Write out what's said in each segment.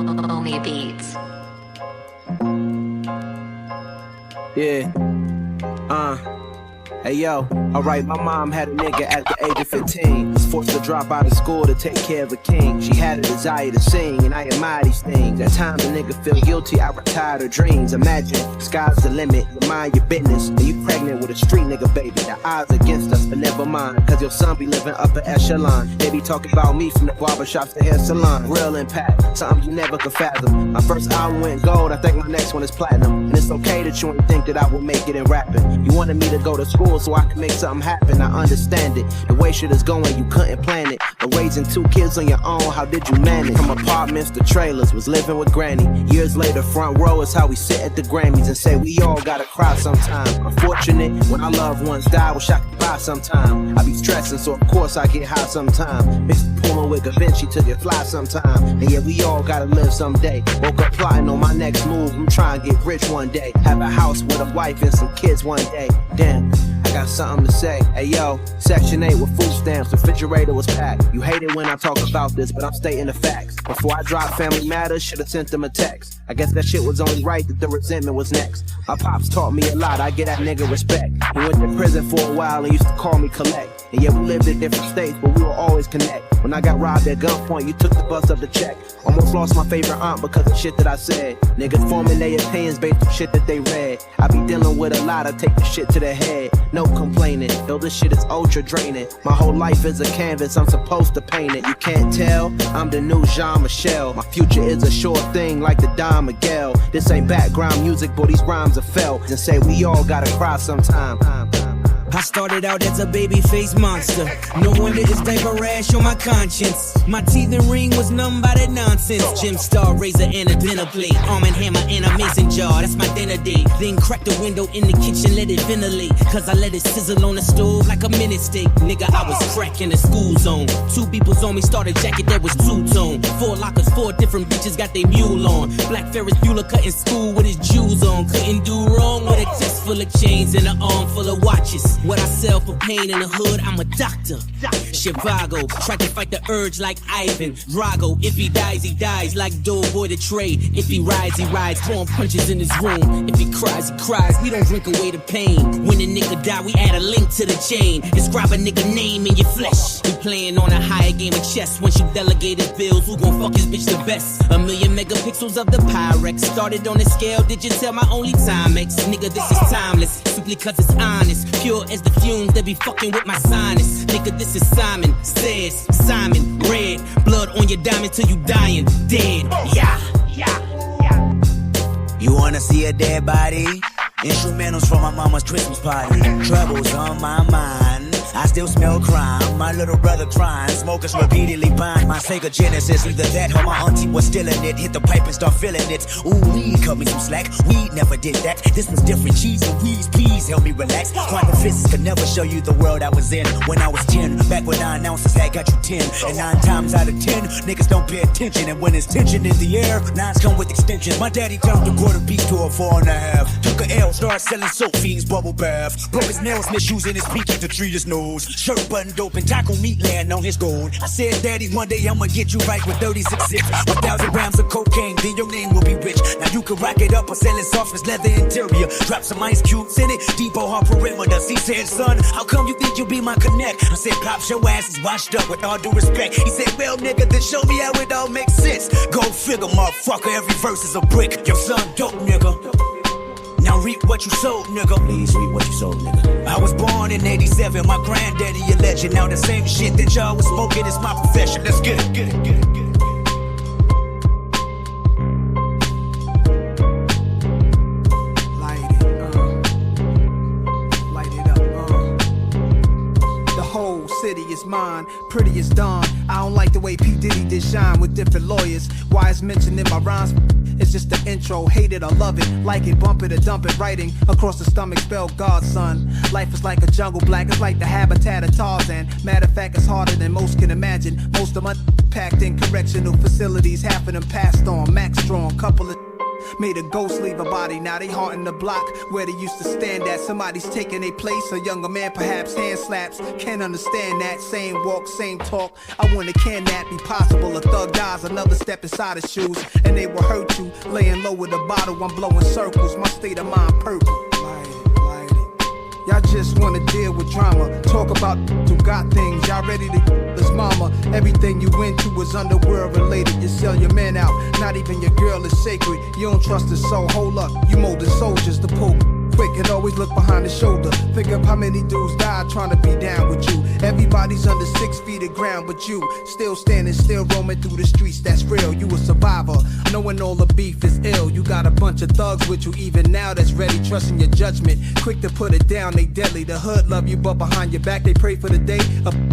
Only beats. Yeah. Hey yo, alright, my mom had a nigga at the age of 15. Was forced to drop out of school to take care of a king. She had a desire to sing, and I admire these things. At times a nigga feel guilty, I retired her dreams. Imagine, sky's the limit, you mind your business. And you pregnant with a street nigga baby. The odds against us, but never mind. Cause your son be living upper echelon. They be talking about me from the barbershops to hair salon. Real impact, something you never could fathom. My first album went gold, I think my next one is platinum. And it's okay that you ain't think that I would make it in rapping. You wanted me to go to school so I can make something happen, I understand it. The way shit is going, you couldn't plan it. But raising 2 kids on your own, how did you manage? From apartments to trailers, was living with granny. Years later, front row is how we sit at the Grammys and say we all gotta cry sometime. Unfortunate, when our loved ones die, wish I could buy sometime. I be stressing, so of course I get high sometime. Mixed pulling with Da Vinci till you fly sometime. And yeah, we all gotta live someday. Woke up plotting on my next move, I'm trying to get rich one day. Have a house with a wife and some kids one day. Damn, I got something to say. Hey yo, Section 8 with food stamps, refrigerator was packed. You hate it when I talk about this, but I'm stating the facts. Before I drop Family Matters, should've sent them a text. I guess that shit was only right that the resentment was next. My pops taught me a lot, I get that nigga respect. He went to prison for a while and used to call me collect. And yeah, we lived in different states, but we will always connect. When I got robbed at gunpoint, you took the bus up the check. Almost lost my favorite aunt because of shit that I said. Niggas forming their opinions based on shit that they read. I be dealing with a lot, I take the shit to the head. No complaining, though this shit is ultra draining. My whole life is a canvas, I'm supposed to paint it. You can't tell, I'm the new Jean-Michel. My future is a sure thing like the Don Miguel. This ain't background music, but these rhymes are felt. And say we all gotta cry sometime. I started out as a baby-faced monster. No wonder it's diaper rash on my conscience. My teeth and ring was numb by that nonsense. Gym star, razor, and a dinner plate. Arm and hammer and a mason jar, that's my dinner date. Then crack the window in the kitchen, let it ventilate. Cause I let it sizzle on the stove like a minute steak. Nigga, I was cracking the school zone. 2 peoples on me, started jacket that was 2-tone. 4 lockers, 4 different bitches got they mule on. Black Ferris Bueller cutting school with his jewels on. Couldn't do wrong with a chest full of chains and an arm full of watches. What I sell for pain in the hood, I'm a doctor. Chivago, try to fight the urge like Ivan Drago. If he dies like Doughboy the trade. If he rides, throwing punches in his room. If he cries, we don't drink away the pain. When a nigga die, we add a link to the chain. Describe a nigga name in your flesh. We playing on a higher game of chess. Once you delegate his bills, who gon' fuck his bitch the best? 1,000,000 megapixels of the Pyrex. Started on the scale, did you tell my only Timex? Nigga, this is timeless, simply cause it's honest. Pure as the fumes that be fucking with my sinus. Nigga, this is Simon Says, Simon Red. Blood on your diamond till you dying dead. Yeah. You wanna see a dead body? Instrumentals from my mama's Christmas party. Troubles on my mind, I still smell crime. My little brother crying, smokers repeatedly buying my Sega Genesis. Either that or my auntie was still in it. Hit the pipe and start feeling it. Ooh, weed cut me some slack, weed never did that. This was different, cheese and weeds, please help me relax. Quantum physics could never show you the world I was in when I was 10. Back when 9 ounces had got you 10. And 9 times out of 10, niggas don't pay attention. And when there's tension in the air, 9s come with extensions. My daddy turned a quarter piece to a 4.5. Took a L, started selling soap fiends, bubble bath. Broke his nails, misusing his pinky to treat his nose. Shirt buttoned open, taco meat laying on his gold. I said, Daddy, one day I'ma get you right with 36 zips. 1,000 grams of cocaine, then your name will be rich. Now you can rock it up or sell it soft as leather interior. Drop some ice cubes in it, depot hard perimeter. He said, son, how come you think you'll be my connect? I said, Pops, your ass is washed up with all due respect. He said, well, nigga, then show me how it all makes sense. Go figure, motherfucker, every verse is a brick. Your son dope, nigga. Now reap what you sowed, nigga. Please reap what you sowed, nigga. I was born in 87, my granddaddy a legend. Now the same shit that y'all was smoking is my profession. Let's get it, get it, get it, get it. Light it up, The whole city is mine, pretty as dawn. I don't like the way P. Diddy did shine with different lawyers. Why it's mentioned in my rhymes? It's just the intro, hate it or love it, like it, bump it or dump it, writing across the stomach, spell God, son. Life is like a jungle, black, it's like the habitat of Tarzan. Matter of fact, it's harder than most can imagine. Most of my packed in correctional facilities, half of them passed on, max strong, couple of Made a ghost leave a body, now they haunting the block where they used to stand at. Somebody's taking their place, a younger man perhaps hand slaps. Can't understand that, same walk, same talk. I wanna, can that be possible? A thug dies, another step inside his shoes, and they will hurt you. Laying low with a bottle, I'm blowing circles, my state of mind purple. Light it. Y'all just wanna deal with drama, talk about who got things. Y'all ready to this mama? Everything you into is underworld related. You sell your man out, not even your girl is sacred. You don't trust his soul, hold up. You molded soldiers to pull quick and always look behind the shoulder. Think of how many dudes died trying to be down with you. Everybody's under 6 feet of ground but you. Still standing, still roaming through the streets, that's real. You a survivor, knowing all the beef is ill. You got a bunch of thugs with you even now that's ready, trusting your judgment. Quick to put it down, they deadly. The hood love you but behind your back they pray for the day.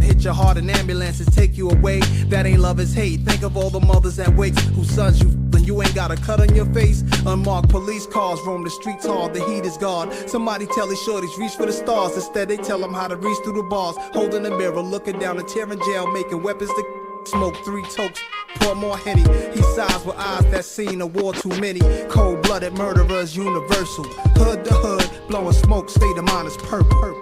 Hit your heart and ambulances take you away. That ain't love, is hate. Think of all the mothers that wakes whose sons you and you ain't got a cut on your face. Unmarked police cars roam the streets hard, the heat is gone. Somebody tell these shorties reach for the stars. Instead they tell them how to reach through the bars. Holding a mirror, looking down a tear in jail, making weapons to smoke 3 tokes. Pour more Henny. He sighs with eyes that seen a war too many. Cold-blooded murderers universal. Hood to hood, blowing smoke, state of mind is purple.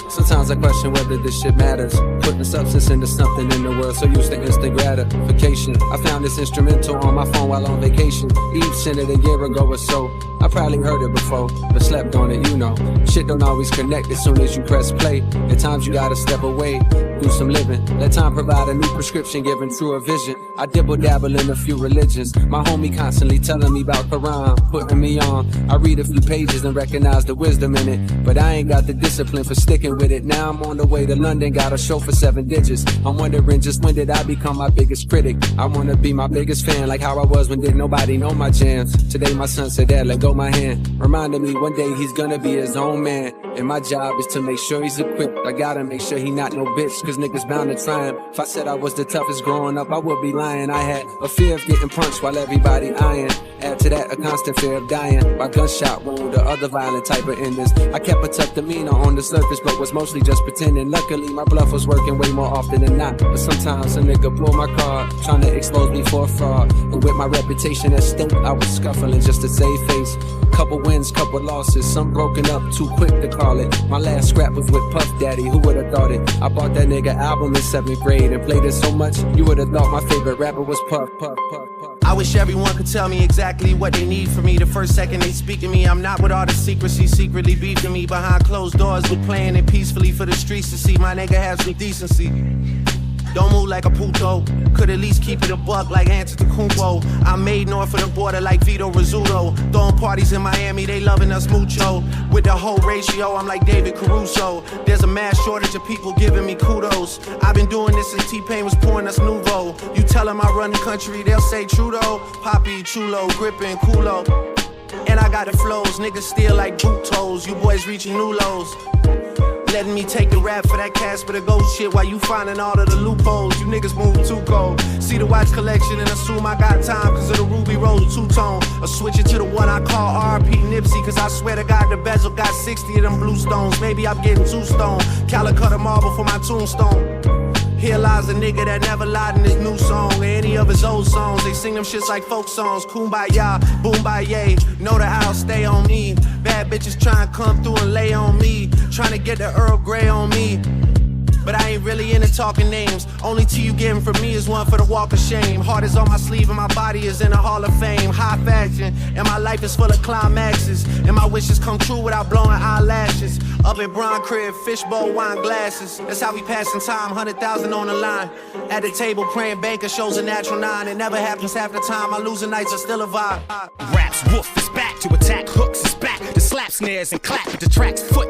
Sometimes I question whether this shit matters. Putting substance into something in the world so used to instant gratification. I found this instrumental on my phone while on vacation. Eve sent it a year ago or so. I probably heard it before, but slept on it, you know. Shit don't always connect as soon as you press play. At times you gotta step away, do some living. Let time provide a new prescription, giving truer vision. I dibble dabble in a few religions. My homie constantly telling me about Quran, putting me on. I read a few pages and recognize the wisdom in it, but I ain't got the discipline for sticking with it. Now I'm on the way to London, got a show for 7 digits. I'm wondering just when did I become my biggest critic? I wanna be my biggest fan, like how I was when didn't nobody know my jams. Today my son said, Dad, let go my hand, reminding me one day he's gonna be his own man. And my job is to make sure he's equipped. I gotta make sure he not no bitch, cause niggas bound to try him. If I said I was the toughest growing up, I would be lying. I had a fear of getting punched while everybody eyeing. Add to that a constant fear of dying by gunshot wound or other violent type of endings. I kept a tough demeanor on the surface, but was mostly just pretending. Luckily my bluff was working way more often than not. But sometimes a nigga pull my card, trying to expose me for a fraud. And with my reputation at stake, I was scuffling just to save face. Couple wins, couple losses, some broken up, too quick to call it. My last scrap was with Puff Daddy, who would've thought it? I bought that nigga album in 7th grade and played it so much, you would've thought my favorite rapper was Puff. I wish everyone could tell me exactly what they need from me. The first second they speak to me, I'm not with all the secrecy, secretly beefing me behind closed doors, but playing it peacefully for the streets to see. My nigga have some decency. Don't move like a puto, could at least keep it a buck like Antetokounmpo. I'm made north of the border like Vito Rizzuto. Throwing parties in Miami, they loving us mucho. With the whole ratio, I'm like David Caruso. There's a mass shortage of people giving me kudos. I've been doing this since T-Pain was pouring us Nouveau. You tell them I run the country, they'll say Trudeau. Poppy, Chulo, gripping, culo. And I got the flows, niggas still like boot toes. You boys reaching new lows. Letting me take the rap for that Casper the Ghost shit while you finding all of the loopholes. You niggas move too cold. See the watch collection and assume I got time cause of the Ruby Rose two-tone. Or switch it to the one I call RP Nipsey cause I swear to God the bezel got 60 of them blue stones. Maybe I'm getting too stoned. Calicut marble for my tombstone. Here lies a nigga that never lied in his new song or any of his old songs. They sing them shits like folk songs. Kumbaya, boombaye. Know that I'll stay on me. Bad bitches trying to come through and lay on me. Trying to get the Earl Grey on me. But I ain't really into talking names. Only tea you getting from me is one for the walk of shame. Heart is on my sleeve and my body is in the Hall of Fame. High fashion, and my life is full of climaxes. And my wishes come true without blowing eyelashes. Up in Bron crib, fishbowl, wine glasses. That's how we passing time, 100,000 on the line. At the table praying banker shows a natural 9. It never happens half the time, my losing nights are still a vibe. Raps, wolf is back to attack, hooks is back to slap snares and clap at the track's foot.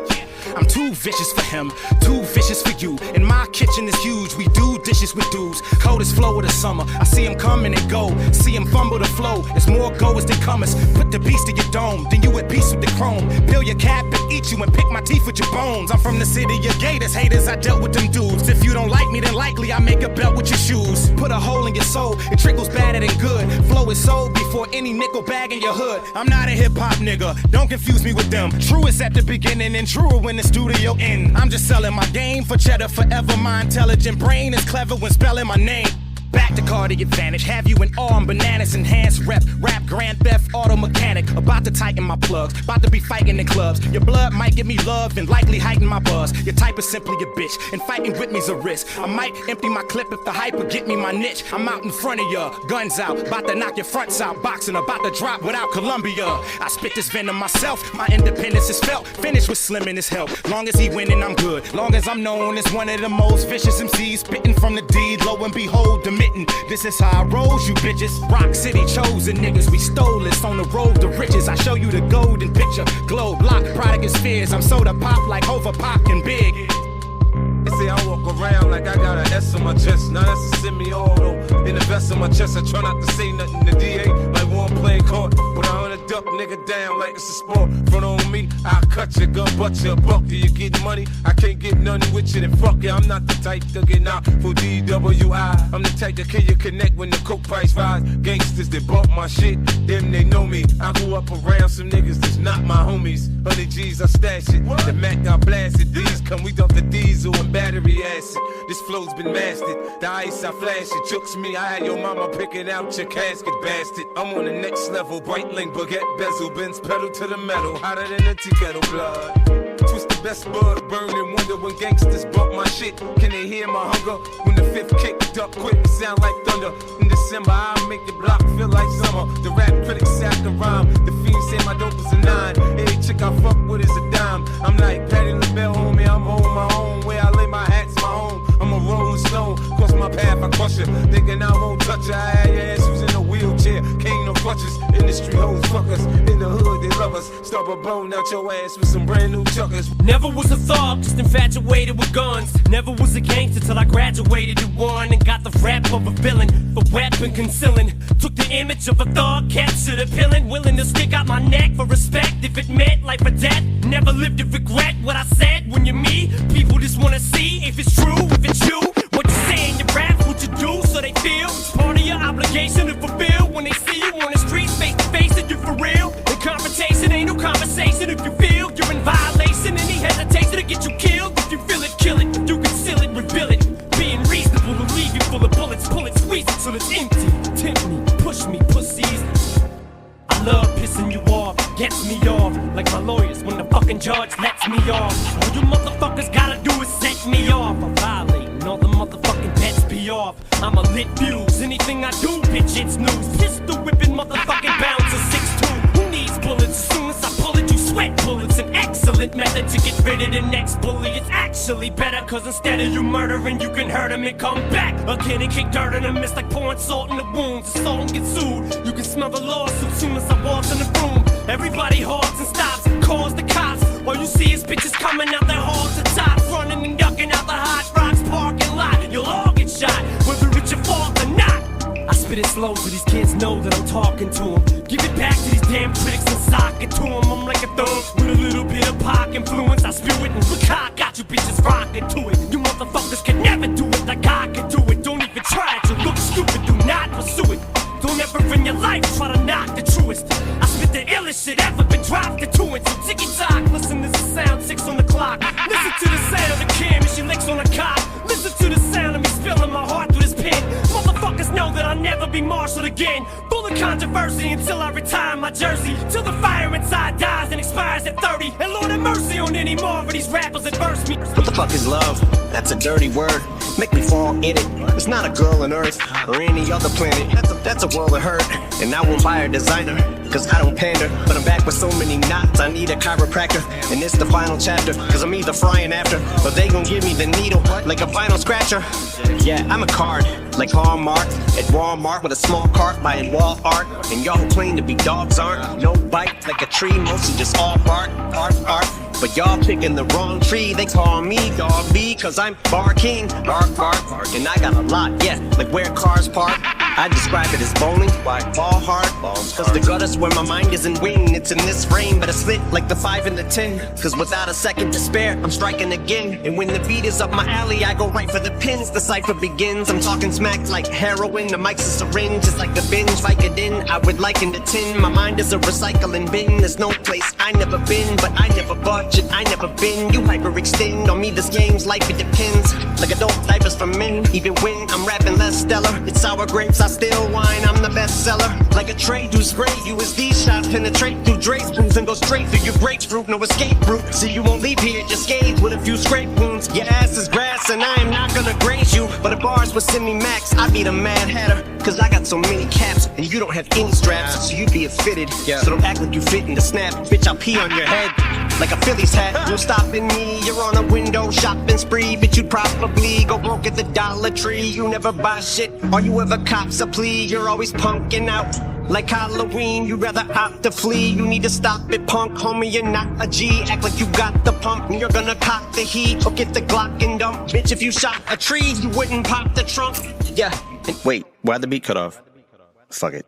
I'm too vicious for him, too vicious for you. And my kitchen is huge, we do dishes with dudes. Coldest flow of the summer, I see him coming and go. See him fumble the flow, it's more goers than comers. Put the beast in your dome, then you at peace with the chrome. Peel your cap and eat you and pick my teeth with your bones. I'm from the city of gators, haters, I dealt with them dudes. If you don't like me, then likely I make a belt with your shoes. Put a hole in your soul, it trickles better than good. Flow is sold before any nickel bag in your hood. I'm not a hip-hop nigga, don't confuse me with them. True is at the beginning and truer when the studio end. I'm just selling my game for cheddar forever. My intelligent brain is clever when spelling my name. Back to Cordae advantage, have you in arm bananas, enhanced rap, grand theft, auto mechanic. About to tighten my plugs, about to be fighting in clubs. Your blood might give me love and likely heighten my buzz. Your type is simply a bitch, and fighting with me's a risk. I might empty my clip if the hype will get me my niche. I'm out in front of ya, guns out, about to knock your fronts out. Boxing, about to drop without Columbia. I spit this venom myself, my independence is felt. Finished with Slim and his help. Long as he winning, I'm good. Long as I'm known as one of the most vicious MCs, spitting from the deed, lo and behold, emitting. This is how I rose, you bitches. Rock City chosen niggas, we stole this on the road to riches. I show you the golden picture, globe lock, product is fears. I'm soda pop like Hova Pop and Big. They say I walk around like I got an S on my chest. Now that's a semi-auto. In the vest on my chest, I try not to say nothing to DA. Like one playing court, but I wanna duck nigga down like it's a sport. Front on me, I'll cut your gun, butt your buck. Do you get money? I can't get nothing with you, then fuck it. I'm not the type to get out for DWI. I'm the type that can you connect when the coke price rise. Gangsters that bump my shit, them they know me. I grew up around some niggas that's not my homies. 100 G's, I stash it. The Mac, I blasted. These come, we dump the diesel and battery acid. This flow's been mastered. The ice I flash it, jukes me. I had your mama picking out your casket, bastard. I'm on the next level. Bright link, baguette bezel, Benz pedal to the metal, hotter than a tea kettle blood. Twist the best bud, burn and wonder when gangsters bump my shit. Can they hear my hunger? When the fifth kicked up quick, it sound like thunder. In December, I'll make the block feel like summer. The rap critics say I can rhyme. The fiends say my dope is a 9. Every chick I fuck with is a dime. I'm like Patty LaBelle, homie, I'm on my own. Where I lay my hat's my home. I'm a rolling stone, cross my path, I crush her. Thinking I won't touch her, I had your ass who's in a wheelchair. Can't no crutches, industry hoes fuck us. In the hood, they love us. Stop a bone out your ass with some brand new chuckers. Never was a thug, just infatuated with guns. Never was a gangster till I graduated at 1 and got the rap of a villain for weapon concealing. Took the image of a thug, captured a villain, willing to stick out my neck for respect if it meant life or death. Never lived to regret what I said. When you're me, people just wanna see if it's true, if it's you. What you say in your rap, what you do, so they feel it's part of your obligation to fulfill. When they see you on the streets, face to face, and you're for real. The confrontation ain't no conversation. If you feel you're in violation, any hesitation to get you killed. If you feel it, kill it. If you conceal it, reveal it. Being reasonable to leave you full of bullets, pull it, squeeze it till it's empty. Tempt me, push me, pussies. I love pissing you off, gets me off. Like my lawyers when the fucking judge lets me off. All you motherfuckers gotta do is set me off. I'm violating all the motherfucking bets be off. I'm a lit fuse, anything I do, bitch, it's news. Pistol whipping motherfucking bouncer 6'2". Who needs bullets? As soon as I pull it, you sweat bullets. An excellent method to get rid of the next bully. It's actually better, cause instead of you murdering, you can hurt him and come back again and kick dirt in him. It's like pouring salt in the wounds. The soul gets sued. You can smell the lawsuit soon as I walk in the room. Everybody halts and stops and calls the cops. All you see is bitches coming out their halls to top, running and ducking out the Hot Rocks parking lot. You'll all get shot, whether it's your fault or not. I spit it slow so these kids know that I'm talking to them. Give it back to these damn critics and sock it to them. I'm like a thug with a little bit of pop influence. I spew it and look how I got you bitches rocking to it. You motherfuckers can never do it like I can do it. Don't even try it, you look stupid, do not pursue it. Don't ever in your life try to knock the truest. I spit the illest shit ever been dropped into it. So ticky-tock, listen to the sound, 6 on the clock. Listen to the sound of the cam as she licks on the cock. Listen to the sound of me spilling my heart through this pen. Motherfuckers know that I'll never be marshaled again. Full of controversy until I retire my jersey. Till the fire inside dies and expires at 30. And Lord have mercy on any more of these rappers that verse me. What the fuck is love? That's a dirty word. Make me fall in it. It's not a girl on Earth or any other planet. That's a world of hurt. And I won't buy a designer, cause I don't pander. But I'm back with so many knots, I need a chiropractor. And it's the final chapter, cause I'm either frying after, but they gon' give me the needle like a vinyl scratcher. Yeah, I'm a card, like Hallmark. At Walmart with a small cart buying wall art. And y'all who claim to be dogs aren't. No bite like a tree, mostly just all bark, art. But y'all picking the wrong tree, they call me Dog B, cause I'm Bar King, bark, and I got a lot, yeah, like where cars park. I describe it as bowling, why ball hard, cause the gutter's where my mind isn't winged. It's in this frame, but it's lit like the 5 and the 10. Cause without a second to spare, I'm striking again. And when the beat is up my alley, I go right for the pins. The cypher begins, I'm talking smack like heroin. The mic's a syringe, just like the binge, Vicodin. I would liken the tin, my mind is a recycler recycling bin. There's no place I never been, but I never budget, I never been. You hyperextend on me, this game's life, it depends. Like adult diapers for men, even when I'm rapping less stellar. It's sour grapes, I still wine, I'm the best seller. Like a tray do spray, you as these shots penetrate through Drake's booth and go straight through your grapefruit, no escape route. So you won't leave here just scathed with a few scrape wounds. Your ass is grass and I am not gonna graze you, but if bars would send me max, I'd be the Mad Hatter. Cause I got so many caps and you don't have any straps, so you'd be fitted. So don't act like you fit in the snap, bitch, I'll pee on your head like a Phillies hat. You're stopping me, you're on a window shopping spree, bitch, you'd probably go broke at the Dollar Tree. You never buy shit, or you ever cops a plea. You're always punking out like Halloween, you'd rather opt to flee. You need to stop it, punk, homie, you're not a G. Act like you got the pump, and you're gonna cop the heat, or get the Glock and dump. Bitch, if you shot a tree, you wouldn't pop the trunk. Yeah, wait, why'd the beat cut off? Fuck it.